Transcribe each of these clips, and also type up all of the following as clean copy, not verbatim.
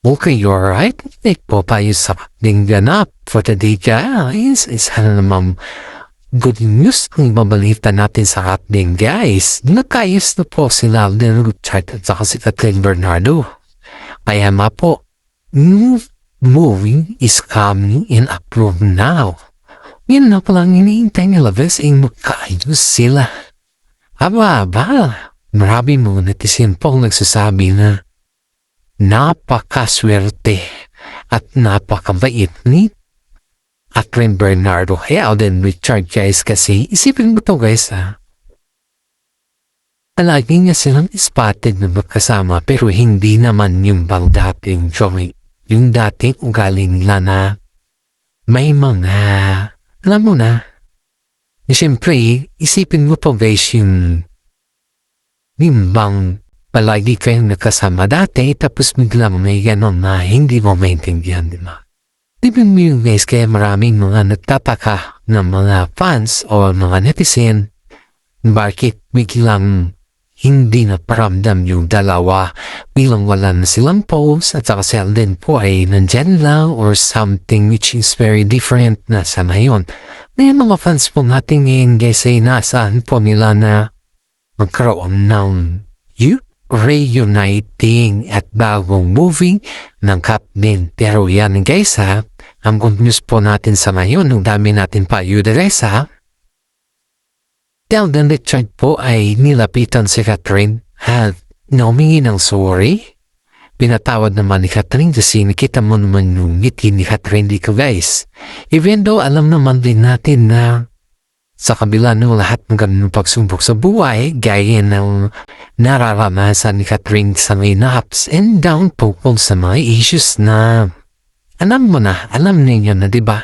Okay, you're right. Take po tayo sa ating ganap for today guys. Isa na naman good news ang mabalita natin sa ating guys. Nagkaayos na po sila Alden Richard at saka si Catherine Bernardo. Kaya nga po, new movie is coming in approved now. Yan na palang iniintay nila bes ay magkaayos sila. Aba, marami mo netizen po nagsasabi na napakaswerte at napakabait ni Catherine Bernardo kaya Alden Richard guys kasi isipin mo to guys palagi niya silang spotted na magkasama pero hindi naman yung bang dating joy yung dating ugali nila na may mga alam mo na siyempre isipin mo to guys yung bang palagi kayong nakasama dati tapos biglang may ganon na hindi mo maintindihan, di ba? Tipin mo yung guys kaya maraming mga nagtataka ng mga fans o mga netizen bakit biglang hindi na paramdam yung dalawa bilang wala na silang post at saka si Alden po ay nandyan lang or something which is very different na sa ngayon. Na yung mga fans po natin ngayon guys ay nasaan po nila na magkaroon ng reuniting at bagong movie ng Catherine. Pero yan guys ang good news po natin sa ngayon, ang dami natin pa yuderes Alden Richard po ay nilapitan si Catherine at naumingi ng sorry. Pinatawad naman ni Catherine kasi nakita mo naman yung ngiti ni Catherine dito guys. Even though alam naman din natin na sa kabila ng lahat ng ganun pagsumbok sa buhay, gaya ng nararanasan ni Catherine sa may ups and down tungkol sa mga issues na alam mo na, alam ninyo na diba?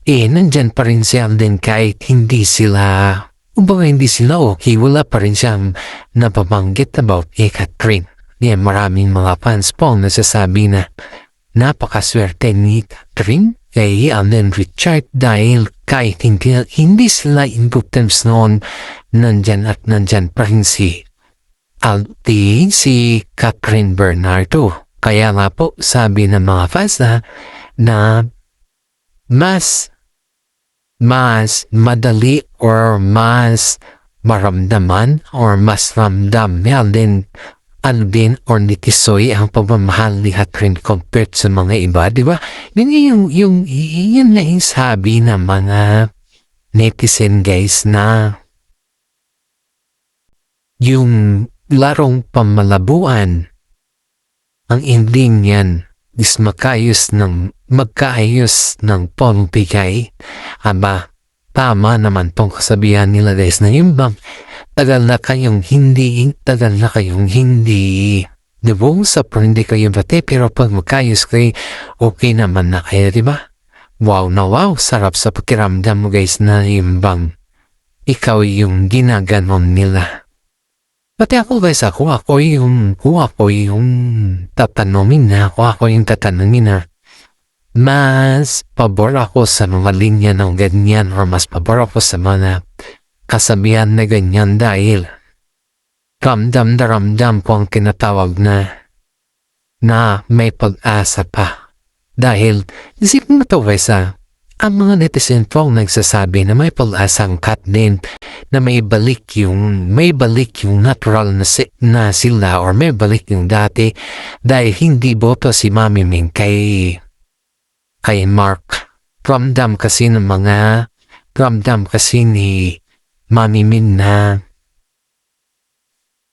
Nandyan pa rin si Alden kahit hindi sila okay, wala pa rin siyang napabanggit about Catherine. Maraming mga fans po nasasabi na napakaswerte ni Catherine kay Alden Richard dahil kahit hindi sila in good terms noon, nandyan pa rin si Catherine Bernardo. Kaya nga po sabi ng mga fans na mas madali or mas maramdaman or mas ramdam ni Alden or ni Tisoy ang pagmamahal ni Catherine compared sa mga iba, di ba? Yun na yung sabi ng mga netizen guys na yung larong pamalabuan ang ending niyan is magkaayos ng pambigay. Aba, tama naman tong kasabihan nila guys na yung bang tagal na kayong hindi dibong sa hindi kayo bate pero pag magkayos kayo okay naman na kayo, diba? Wow na wow, sarap sa pakiramdam mo guys na yung bang ikaw yung ginaganon nila. Pati ako guys, ako yung tatanungin na mas pabor ako sa mga linya ng ganyan or mas pabor ako sa mga kasabihan na ganyan dahil ramdam po ang kinatawag na may pag-asa pa. Dahil isipin mo to guys ang mga netizen po ang nagsasabi na may pag-asa ang Catherine na may balik yung natural na sila or may balik yung dati dahil hindi boto si Mami Ming kay Mark. Ramdam kasi ni Mami Min na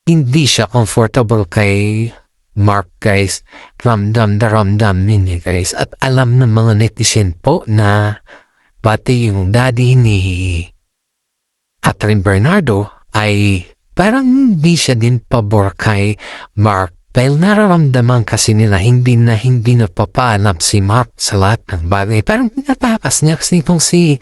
hindi siya comfortable kay Mark guys. Ramdam niya guys. At alam ng mga netizen po na pati yung daddy ni Catherine Bernardo ay parang hindi siya din pabor kay Mark. Dahil nararamdaman kasi nila hindi na papaalam si Mark sa lahat ng bagay. Parang pinatakas niya kasi kung si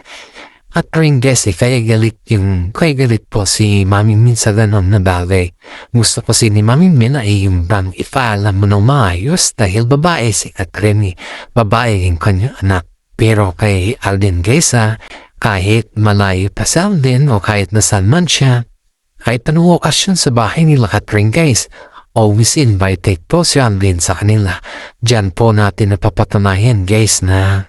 Catherine guys kaya galit po si Mami Min sa ganon na bagay. Gusto ko si ni Mami Min ay yung bang ipaalam mo ng maayos dahil babae si Catherine, babae yung kanyang anak. Pero kay Alden guys kahit malayo pa si Alden o kahit nasaan man siya, kahit anong okasyon sa bahay nila Catherine guys, always invited po si Alden sa kanila. Diyan po natin napapatunayan guys na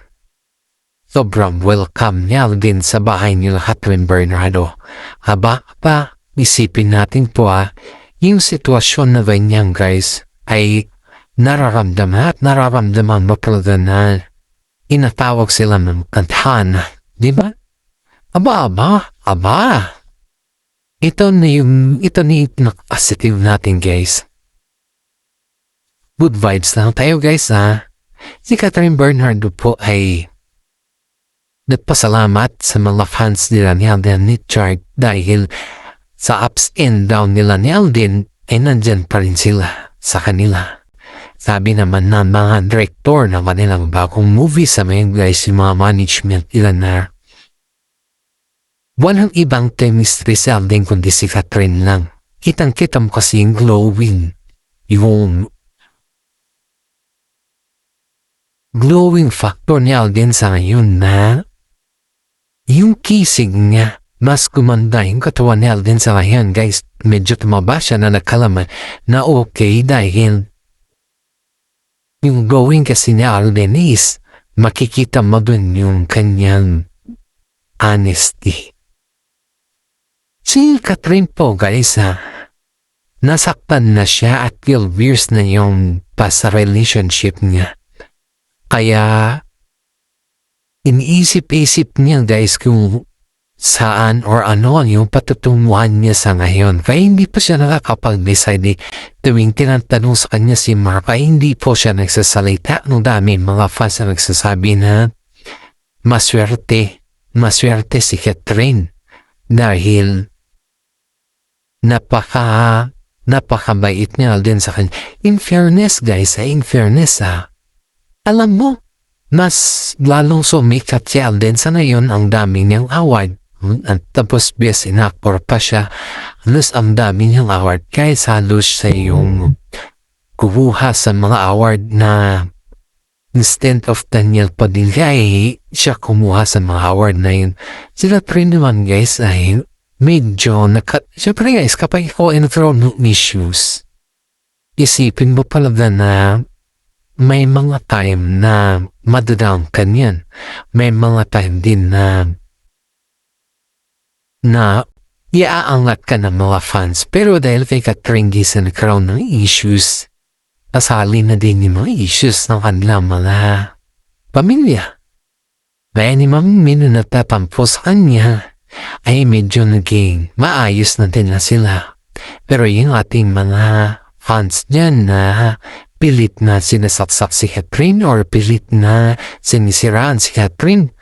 sobrang welcome ni Alden sa bahay nila Catherine Bernardo. Haba pa, isipin natin po yung sitwasyon na ganyan guys ay nararamdaman mo talaga na inatawag sila ng kantahan. Di ba? Aba. Ito na yung positive natin guys. Good vibes lang tayo guys Si Catherine Bernardo po ay nagpasalamat sa mga fans nila ni Alden Richard dahil sa ups and down nila ni Alden ay nandyan pa rin sila sa kanila. Sabi naman ng mga director ng kanilang bagong movie sa mga guys yung mga management nila na walang ibang chemistry sa Alden kundi si Catherine lang. Kitang-kita mo kasing glowing factor ni Alden sa ngayon na yung kisig niya mas kumanda yung katawan ni Alden sa ngayon guys. Medyo tumaba siya na nakalaman na okay dahil yung going kasi ni Alden is makikita mo dun yung kanyang honesty. Si Catherine po guys nasaktan na siya at 12 years na yung past relationship niya. Kaya iniisip-isip niya guys kung saan or ano yung patutunguhan niya sa ngayon. Kaya hindi pa siya nakakapag-decide tuwing tinatanong sa kanya si Mark ay hindi po siya nagsasalita. Nung dami mga fans na nagsasabi na maswerte si Catherine dahil napakabait niya din sa kanya. In fairness guys, alam mo, mas lalong sumikat si Alden sa ngayon ang dami niyang award. At tapos best in actor pa siya. Halos ang dami niyang award. Kahit halos sa yung kuha sa mga award na instead of Daniel Padilla ay siya kumuha sa mga award na yun. Sila rin naman guys ay medyo siyempre guys kapag ikaw in-throw ng issues, isipin mo pala na may mga time na madodown ka niyan. May mga time din na iaangat ka ng mga fans. Pero dahil kay Catherine Gisa nagkaroon ng issues, kasali na din yung mga issues ng kanilang mga pamilya. Kaya ni Mami na natatampo sa kanya ay medyo naging maayos na din na sila. Pero yung ating mga fans dyan na pilit na sinasaksak si Catherine or pilit na sinisiraan si Catherine,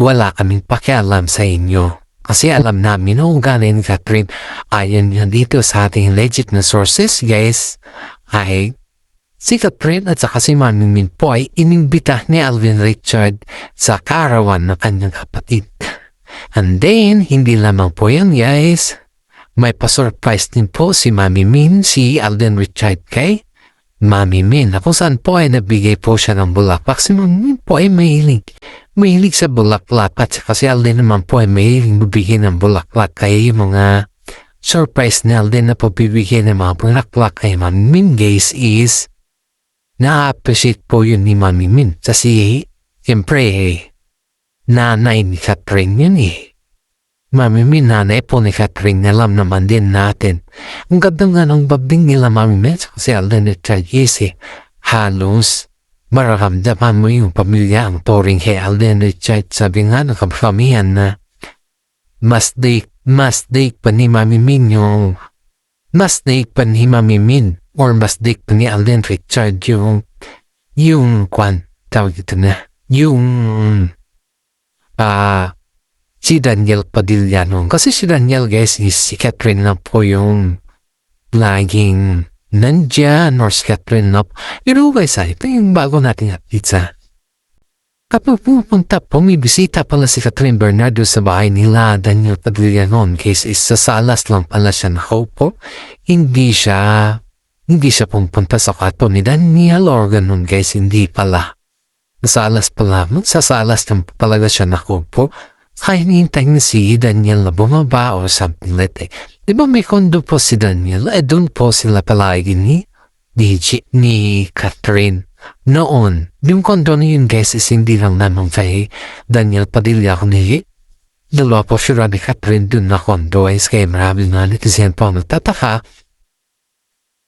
wala kaming pakialam sa inyo. Kasi alam namin ang ugali ni Catherine. Ayon nga dito sa ating legit na sources guys, ay si Catherine at saka si Mami Min po ay inimbita ni Alden Richard sa karawan ng kanyang kapatid. And then, hindi lamang po yan guys, may pa-surprise din po si Mami Min, si Alden Richard kay Mami Min, na kung saan po ay nabigay po siya ng bulaklak. Si Mami Min po ay mahilig sa bulaklak at kasi Alden naman po ay mahilig bibigyan ng bulaklak. Kaya yung mga surprise na Alden na po bibigyan ng mga bulaklak kay Mami Min guys is na-appreciate po yun ni Mami Min. Kasi siyempre nanay ni Catherine yun Mami Min, nanay po ni Catherine, alam naman din natin. Ang ganda nga ng babing nila Mami Min kasi Alden Richard halos mararamdaman mo yung pamilya ang touring kay Alden Richard. Sabi nga ng kapamihan na mas daig pa ni Mami Min or mas daig pa ni Alden Richard yung tawag ito na si Daniel Padilla noon. Kasi si Daniel guys is si Catherine na po yung laging nandyan or si Catherine na po. Pero guys ito yung bago nating update sa kapag pupunta po may bisita pala si Catherine Bernardo sa bahay nila Daniel Padilla noon. Case is sa salas lang pala siya nakaupo. Hindi siya pumunta sa kwarto ni Daniel or ganun guys. Hindi pala. Sa salas lang talaga siya nakaupo. Kaya nihintay na si Daniel na bumaba o something like that. Di ba may kondo po si Daniel? Doon po sila palagi ni Catherine. Noon, yung kondo na yun guys is hindi lang naman kay Daniel Padilla kundi dalawa po siya ni Catherine dun na kondo guys kaya marami na netizen po nagtataka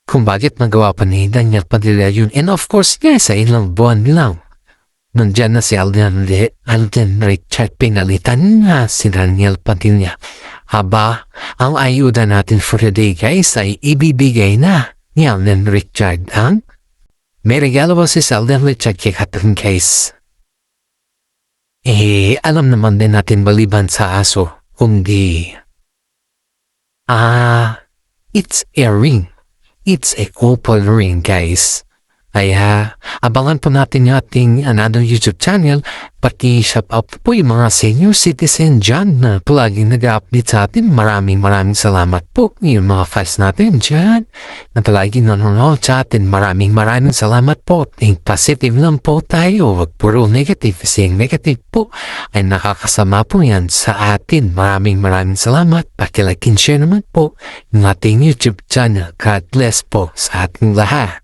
kung bakit nagawa pa ni Daniel Padilla yun. And of course guys, sa ilang buwan lang nandyan na si Alden Richard pinalitan na si Daniel Padilla. Haba, ang ayuda natin for today guys ay ibibigay na ni Alden Richard ang may regalo po si Alden Richard kay Catherine guys. Alam naman din natin maliban sa aso, kundi it's a ring. It's a couple ring guys. Kaya abangan po natin yung ating another YouTube channel. Pati shout out po yung mga senior citizen dyan na palaging nag-update sa atin. Maraming salamat po yung mga fans natin dyan na palaging nanonood sa atin. Maraming salamat po. Think positive lang po tayo. Huwag puro negative. Kasi yung negative po ay nakakasama po yan sa atin. Maraming salamat. Pakilike and share naman po yung ating YouTube channel. God bless po sa ating lahat.